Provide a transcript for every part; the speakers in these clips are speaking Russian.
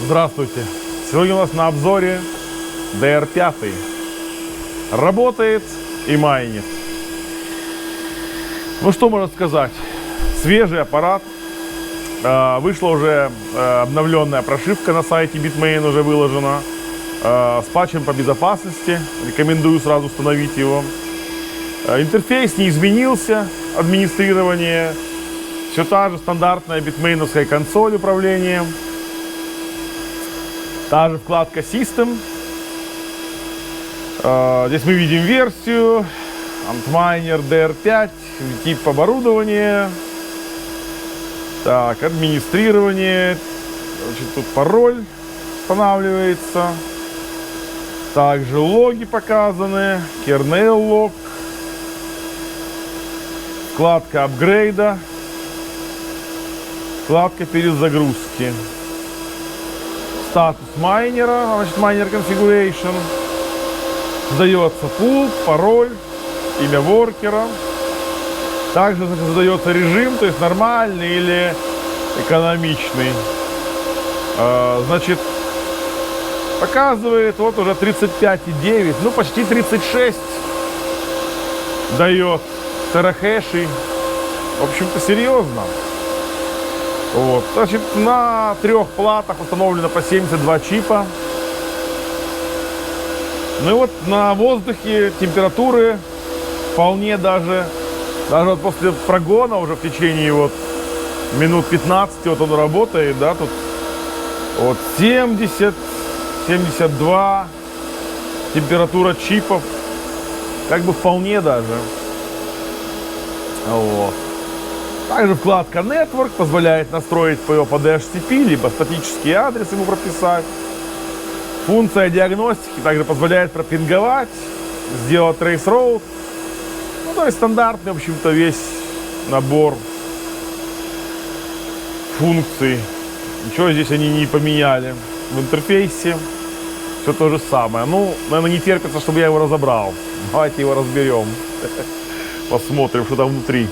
Здравствуйте! Сегодня у нас на обзоре DR5. Работает и майнит. Ну что можно сказать? Свежий аппарат. Вышла уже обновленная прошивка на сайте Bitmain, уже выложена. С патчем по безопасности. Рекомендую сразу установить его. Интерфейс не изменился. Администрирование. Все та же стандартная битмейновская консоль управления. Та же вкладка System. Здесь мы видим версию. Antminer DR5. Тип оборудования. Так, администрирование. Значит, тут пароль устанавливается. Также логи показаны. Kernel лог. Вкладка апгрейда. Вкладка перезагрузки. Статус майнера, значит, майнер configuration. Задается пул, пароль, имя воркера. Также задается режим, то есть нормальный или экономичный. Значит, показывает вот уже 35,9, ну почти 36 дает терахэшей. В общем-то серьезно. Вот. Значит, на 3 платах установлено по 72 чипа. Ну и вот на воздухе температуры вполне даже вот после прогона уже в течение вот минут 15 вот он работает, да, тут вот 70, 72 температура чипов, как бы вполне даже. Вот. Также вкладка Network позволяет настроить ПО под DHCP, либо статический адрес ему прописать. Функция диагностики также позволяет пропинговать, сделать Trace Route. Ну, то есть стандартный, в общем-то, весь набор функций. Ничего здесь они не поменяли. В интерфейсе все то же самое. Ну, наверное, не терпится, чтобы я его разобрал. Давайте его разберем. Посмотрим, что там внутри.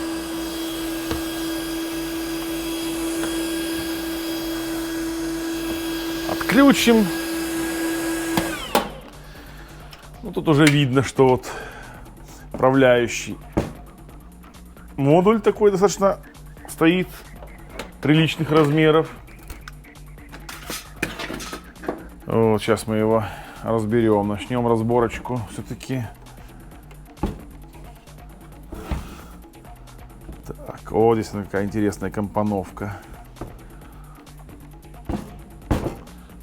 Отключим. Ну, тут уже видно, что вот управляющий модуль такой достаточно стоит, приличных размеров. Вот, сейчас мы его разберем. Начнем разборочку все-таки. Так, о, здесь какая интересная компоновка.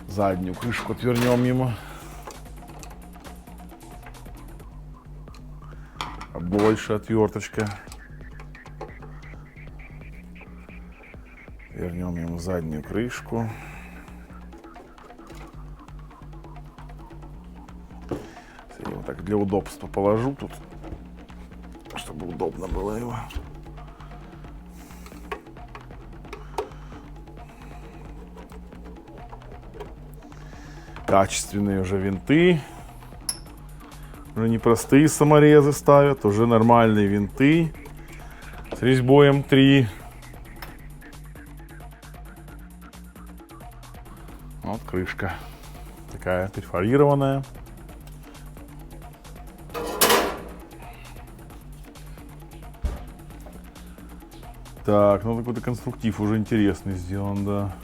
Заднюю крышку отвернем ему. Больше отверточка. Вернем ему заднюю крышку. Я его так для удобства положу тут, чтобы удобно было его. Качественные уже винты. Уже не простые саморезы ставят, уже нормальные винты с резьбой М3. Вот крышка такая перфорированная. Так, ну какой-то конструктив уже интересный сделан, да.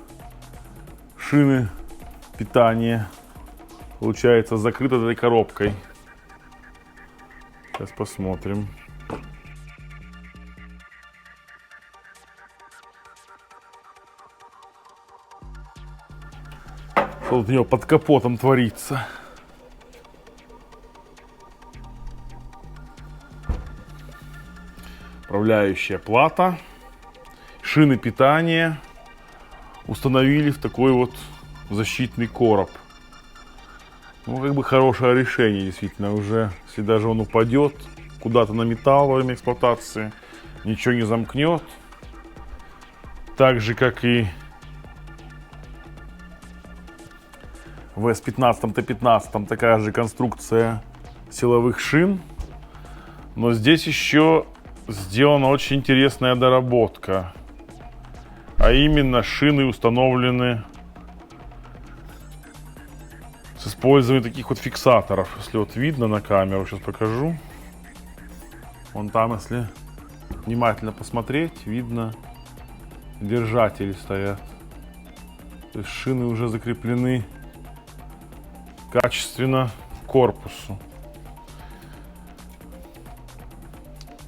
Шины питания, получается, закрыты этой коробкой. Сейчас посмотрим. Что тут у него под капотом творится? Управляющая плата. Шины питания установили в такой вот защитный короб. Ну, как бы хорошее решение, действительно, уже, если даже он упадет куда-то на металл во время эксплуатации, ничего не замкнет. Так же, как и в S15, T15 такая же конструкция силовых шин. Но здесь еще сделана очень интересная доработка. А именно, шины установлены с использованием таких вот фиксаторов. Если вот видно на камеру, сейчас покажу. Вон там, если внимательно посмотреть, видно, держатели стоят. То есть шины уже закреплены качественно к корпусу.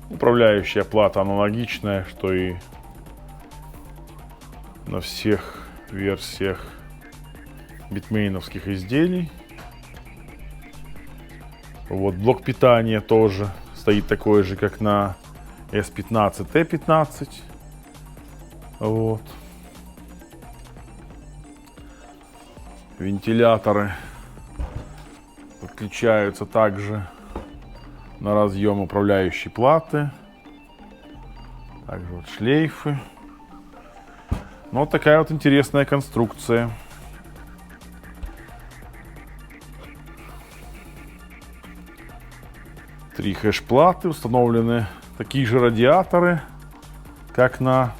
Управляющая плата аналогичная, что и на всех версиях битмейновских изделий. Вот блок питания тоже стоит такой же, как на S15, T15. Вот. Вентиляторы подключаются также на разъем управляющей платы. Также вот шлейфы. Ну, вот такая вот интересная конструкция. Три хэш-платы, установлены такие же радиаторы, как на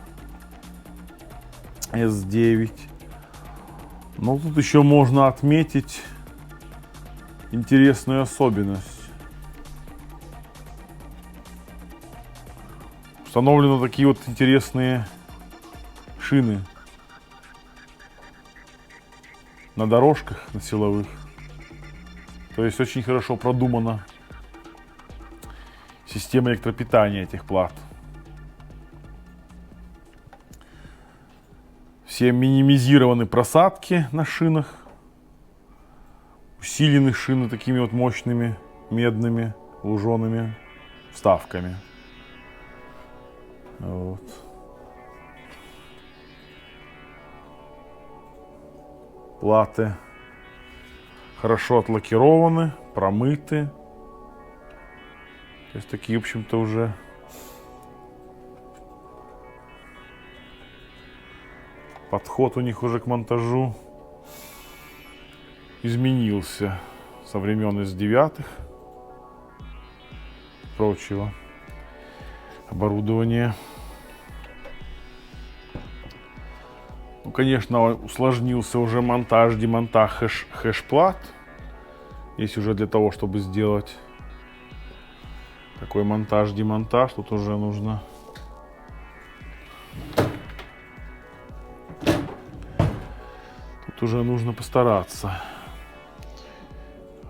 S9. Но тут еще можно отметить интересную особенность. Установлены такие вот интересные шины на дорожках, на силовых. То есть очень хорошо продумана система электропитания этих плат. Все минимизированы просадки на шинах. Усилены шины такими вот мощными медными лужеными вставками. Вот. Платы хорошо отлакированы, промыты. То есть такие, в общем-то, уже подход у них уже к монтажу изменился со времен S9 прочего оборудования. Ну, конечно, усложнился уже монтаж, демонтаж хэш-плат. Есть уже для того, чтобы сделать такой монтаж, демонтаж, тут уже нужно постараться.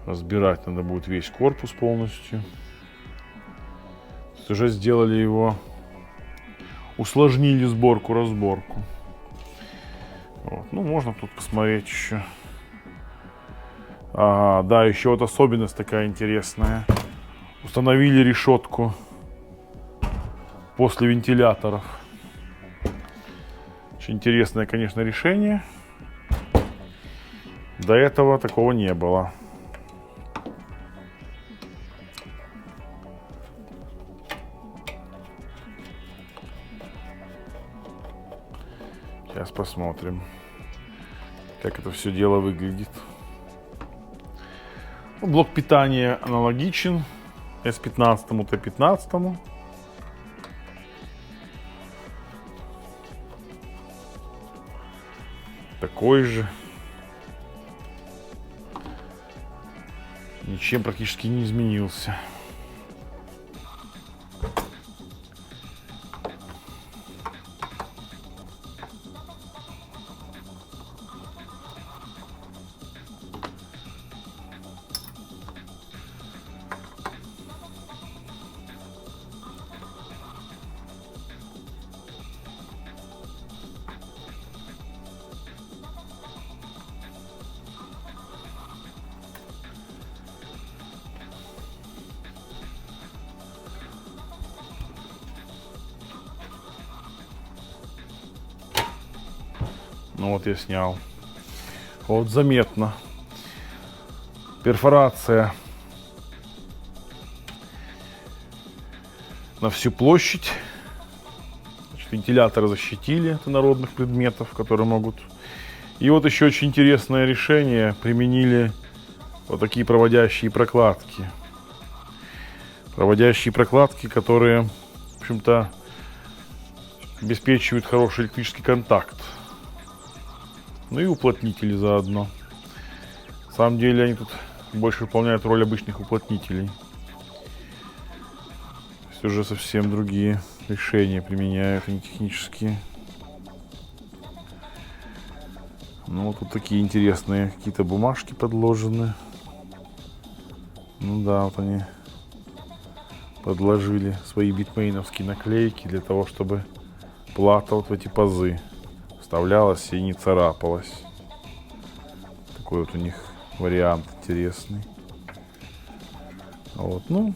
Разбирать надо будет весь корпус полностью. Уже сделали его, усложнили сборку-разборку. Вот. Ну, можно тут посмотреть еще. Да, еще вот особенность такая интересная. Установили решетку после вентиляторов. Очень интересное, конечно, решение. До этого такого не было. Сейчас посмотрим, как это все дело выглядит. Блок питания аналогичен S15, T15. Такой же. Ничем практически не изменился. Ну вот я снял. Вот заметно. Перфорация на всю площадь. Значит, вентиляторы защитили от инородных предметов, которые могут. И вот еще очень интересное решение. Применили вот такие проводящие прокладки. Проводящие прокладки, которые, в общем-то, обеспечивают хороший электрический контакт. Ну и уплотнители заодно. На самом деле они тут больше выполняют роль обычных уплотнителей. То есть уже совсем другие решения применяют, они технические. Ну вот тут такие интересные какие-то бумажки подложены. Ну да, вот они подложили свои битмейновские наклейки для того, чтобы плата вот в эти пазы вставлялась и не царапалась. Такой вот у них вариант интересный. Вот, ну,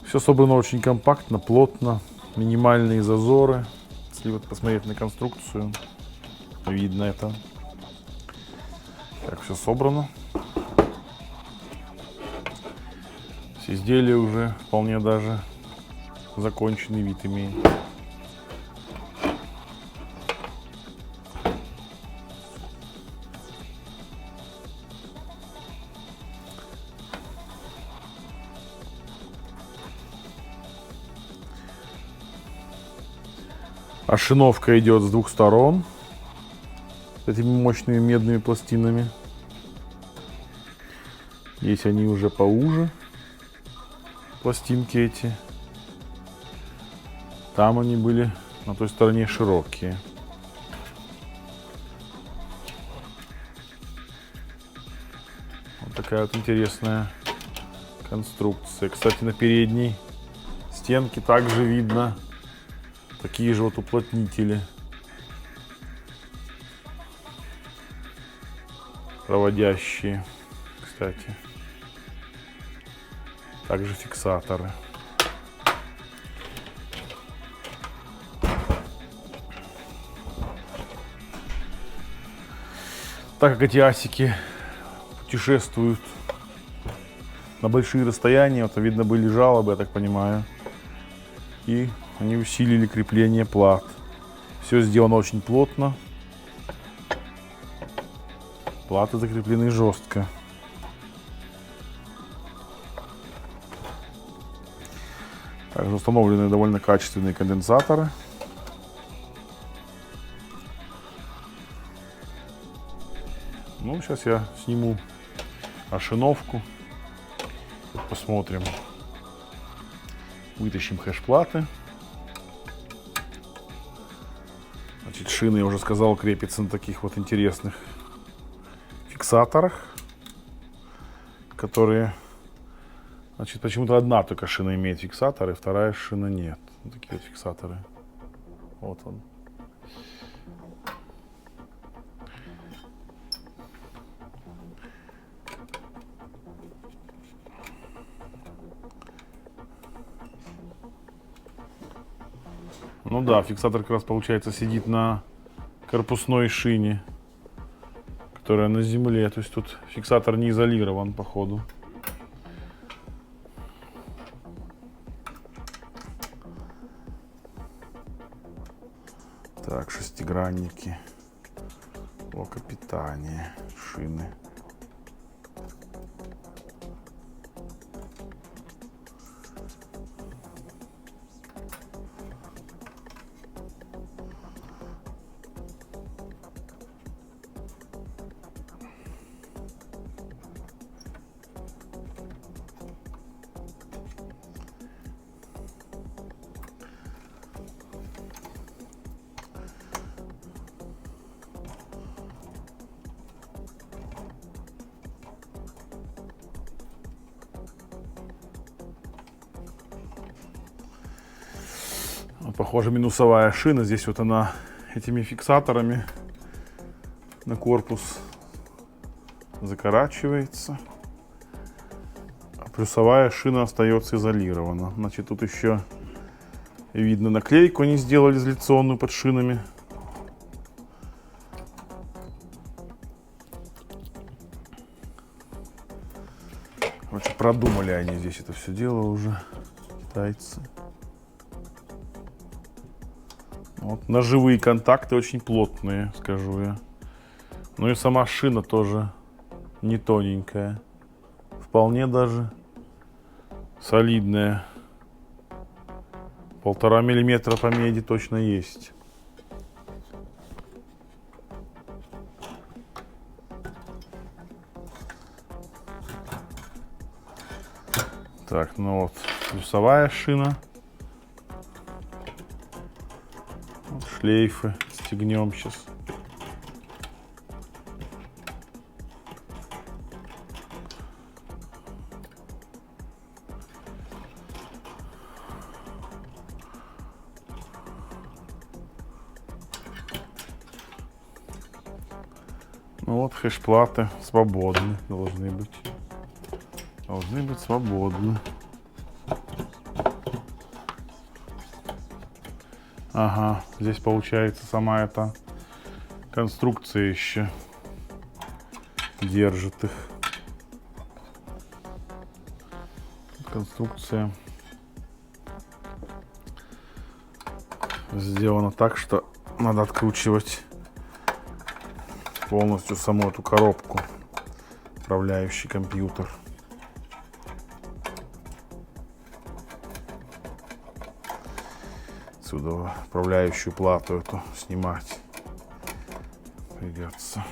все собрано очень компактно, плотно, минимальные зазоры. Если вот посмотреть на конструкцию, видно это, как все собрано. Изделие уже вполне даже законченный вид имеет. Ошиновка идет с двух сторон этими мощными медными пластинами. Здесь они уже поуже, пластинки эти. Там они были на той стороне широкие. Вот такая вот интересная конструкция. Кстати, на передней стенке также видно такие же вот уплотнители, проводящие, кстати, также фиксаторы. Так как эти асики путешествуют на большие расстояния, вот видно были жалобы, я так понимаю, и они усилили крепление плат. Все сделано очень плотно. Платы закреплены жестко. Также установлены довольно качественные конденсаторы. Ну, сейчас я сниму ошиновку. Посмотрим. Вытащим хэш-платы. Значит, шины, я уже сказал, крепятся на таких вот интересных фиксаторах, которые, значит, почему-то одна только шина имеет фиксаторы, вторая шина нет. Вот такие вот фиксаторы. Вот он. Ну да, фиксатор как раз, получается, сидит на корпусной шине, которая на земле. То есть тут фиксатор не изолирован, походу. Так, шестигранники, блока питания, шины. Похоже, минусовая шина. Здесь вот она этими фиксаторами на корпус закорачивается. А плюсовая шина остается изолирована. Значит, тут еще видно наклейку они сделали изоляционную под шинами. Короче, продумали они здесь это все дело уже, китайцы. Вот, ножевые контакты очень плотные, скажу я. Ну и сама шина тоже не тоненькая. Вполне даже солидная 1,5 миллиметра по меди точно есть. Так, ну вот плюсовая шина. Вот шлейфы стегнем сейчас. Ну вот хэш-платы свободны, должны быть свободны. Ага, здесь получается сама эта конструкция еще держит их. Конструкция сделана так, что надо откручивать полностью саму эту коробку, управляющий компьютер. Отсюда управляющую плату эту снимать придется.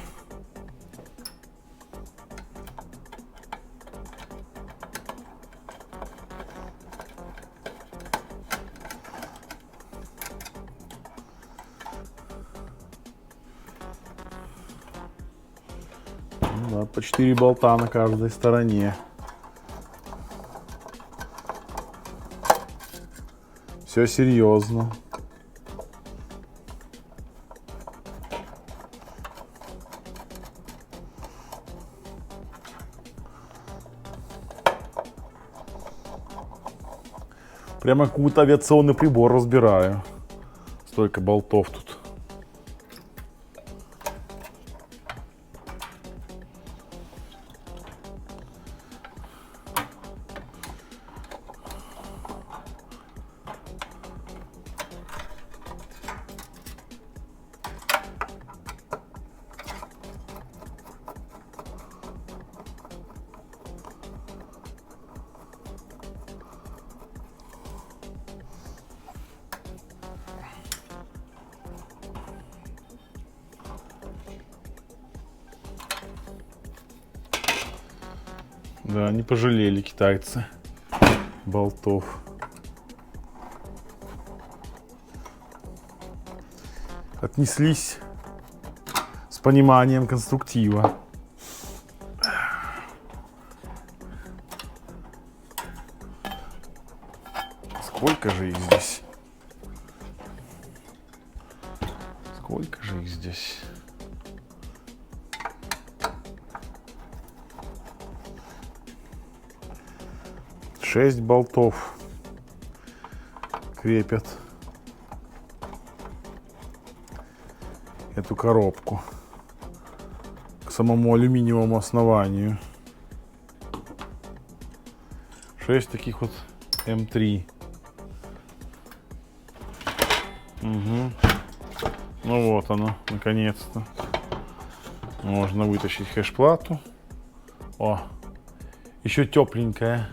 Ну да, по 4 болта на каждой стороне. Все серьезно. Прямо какой-то авиационный прибор разбираю. Столько болтов тут. Да, не пожалели китайцы болтов. Отнеслись с пониманием конструктива. Сколько же их здесь? Сколько же их здесь? Шесть болтов крепят эту коробку к самому алюминиевому основанию. 6 таких вот М3. Угу. Ну вот оно, наконец-то. Можно вытащить хэш-плату. О, еще тепленькая.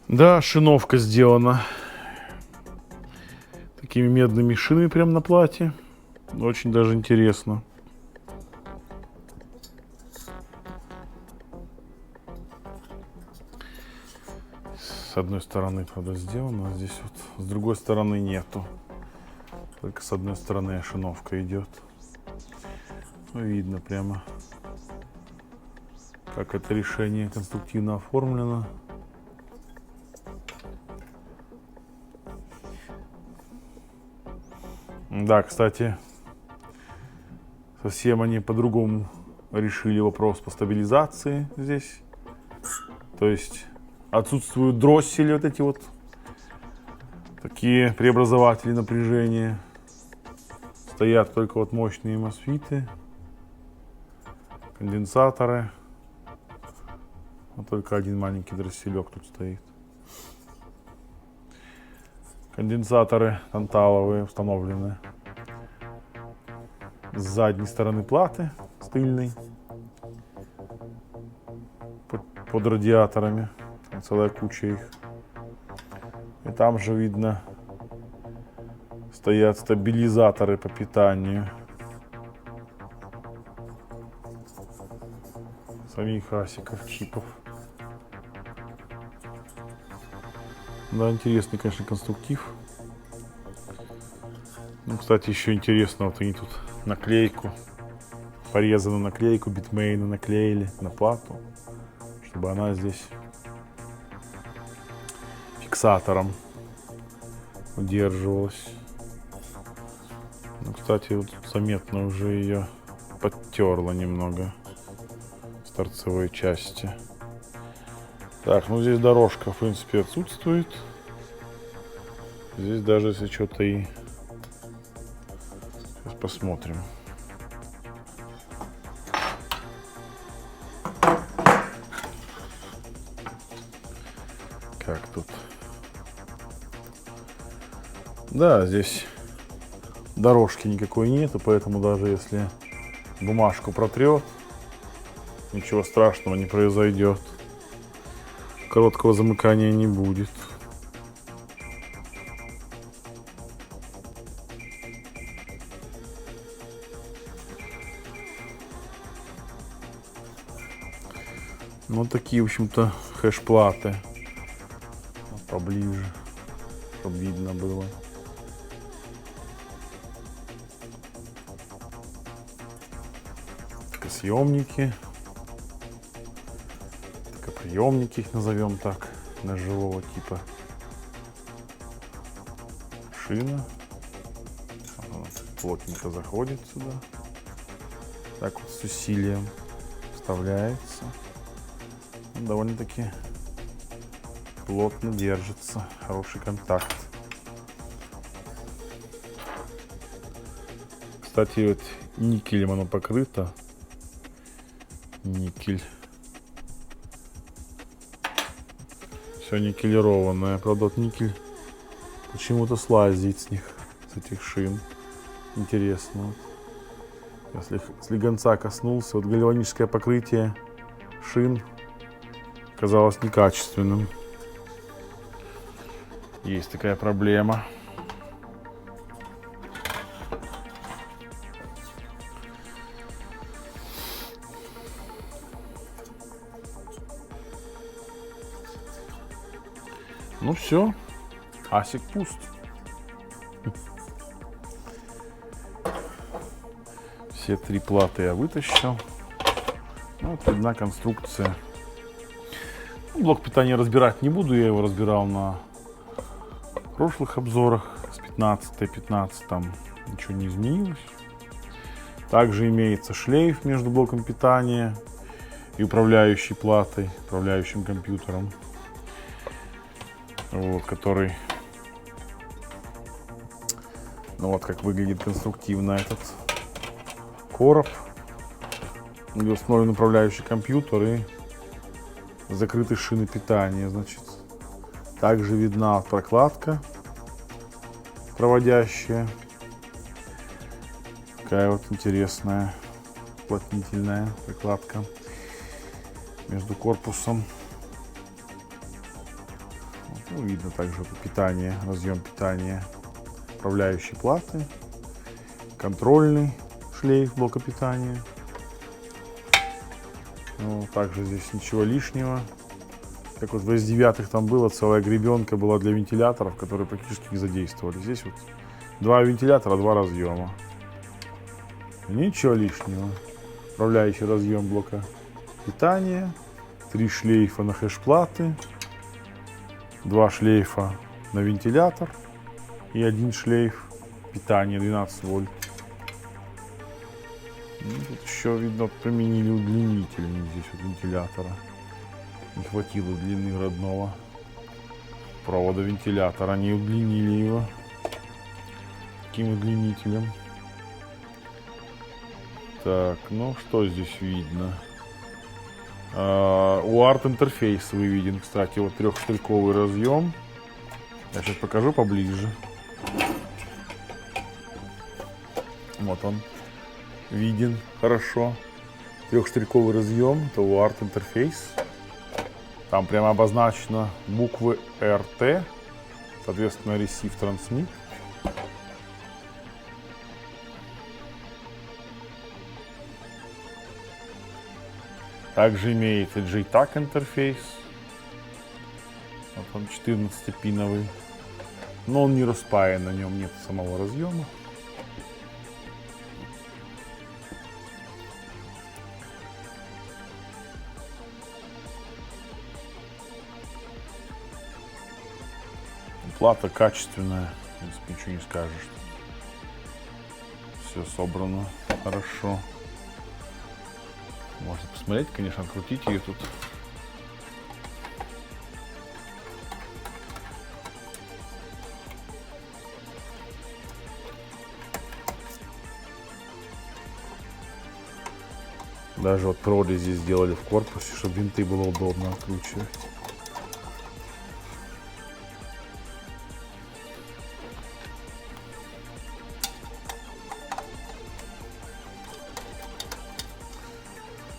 Да, шиновка сделана такими медными шинами прямо на плате. Очень даже интересно. С одной стороны, правда, сделано, а здесь вот с другой стороны нету. Только с одной стороны шиновка идет. Видно прямо, как это решение конструктивно оформлено. Да, кстати, совсем они по-другому решили вопрос по стабилизации здесь. То есть отсутствуют дроссели, вот эти вот такие преобразователи напряжения. Стоят только вот мощные мосфиты, конденсаторы. Вот только один маленький дросселек тут стоит. Конденсаторы танталовые установлены с задней стороны платы, с тыльной. под радиаторами. Там целая куча их. И там же видно стоят стабилизаторы по питанию. Самих асиков, чипов. Да, интересный, конечно, конструктив. Ну, кстати, еще интересно, вот они тут наклейку, порезанную наклейку Bitmain наклеили на плату, чтобы она здесь фиксатором удерживалась. Ну, кстати, вот заметно уже ее подтерло немного с торцевой части. Так, ну здесь дорожка, в принципе, отсутствует. Здесь даже если что-то и... Сейчас посмотрим. Как тут? Да, здесь дорожки никакой нету, поэтому даже если бумажку протрет, ничего страшного не произойдет. Короткого замыкания не будет. Ну, такие, в общем-то, хэш-платы. Поближе, чтобы видно было. Съемники. Приемники их назовем так, ножевого типа. Шина. Она плотненько заходит сюда. Так вот с усилием вставляется. Он довольно-таки плотно держится. Хороший контакт. Кстати, вот никелем оно покрыто. Никель. Все никелированное. Правда, вот никель почему-то слазит с них, с этих шин. Интересно. Если слегонца коснулся, вот гальваническое покрытие шин казалось некачественным. Есть такая проблема. Ну все, асик пуст. Все три платы я вытащил. Ну, вот видна конструкция. Блок питания разбирать не буду, я его разбирал на прошлых обзорах. С 15 там ничего не изменилось. Также имеется шлейф между блоком питания и управляющей платой, управляющим компьютером. Вот, который, ну вот как выглядит конструктивно этот короб, где установлен управляющий компьютер и закрыты шины питания, значит. Также видна прокладка проводящая, такая вот интересная уплотнительная прокладка между корпусом. Ну, видно также питание, разъем питания управляющей платы, контрольный шлейф блока питания. Ну, также здесь ничего лишнего. Как вот в S9 там было, целая гребенка была для вентиляторов, которые практически не задействовали. Здесь вот два вентилятора, два разъема. Ничего лишнего. Управляющий разъем блока питания, 3 шлейфа на хэш-платы, 2 шлейфа на вентилятор и 1 шлейф питания 12 вольт. Ну, тут еще видно, применили удлинитель здесь вот вентилятора. Не хватило длины родного провода вентилятора, они удлинили его таким удлинителем. Так, ну что здесь видно? UART интерфейс выведен, кстати, вот 3-штырьковый разъем. Я сейчас покажу поближе. Вот он виден хорошо. 3-штырьковый разъем, это UART интерфейс. Там прямо обозначено буквы RT, соответственно, Receive Transmit. Также имеет JTAG интерфейс. Вот он 14-пиновый. Но он не распаян, на нем нет самого разъема. Плата качественная, в принципе, ничего не скажешь. Все собрано хорошо. Можно посмотреть, конечно, открутить ее тут. Даже вот прорези сделали в корпусе, чтобы винты было удобно откручивать.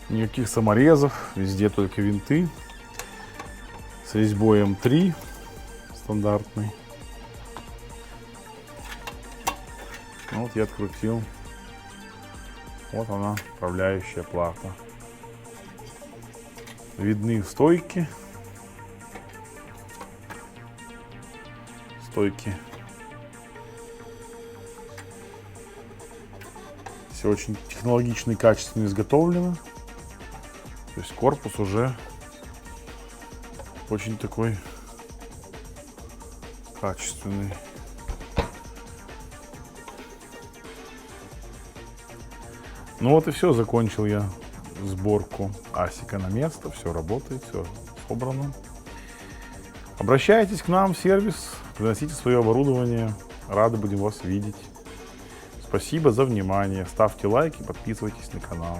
Никаких саморезов, везде только винты. С резьбой М3 стандартный. Вот я открутил. Вот она, управляющая плата. Видны стойки. Все очень технологично и качественно изготовлено. То есть корпус уже очень такой качественный. Ну вот и все, закончил я сборку асика на место. Все работает, все собрано. Обращайтесь к нам в сервис, приносите свое оборудование. Рады будем вас видеть. Спасибо за внимание. Ставьте лайки, подписывайтесь на канал.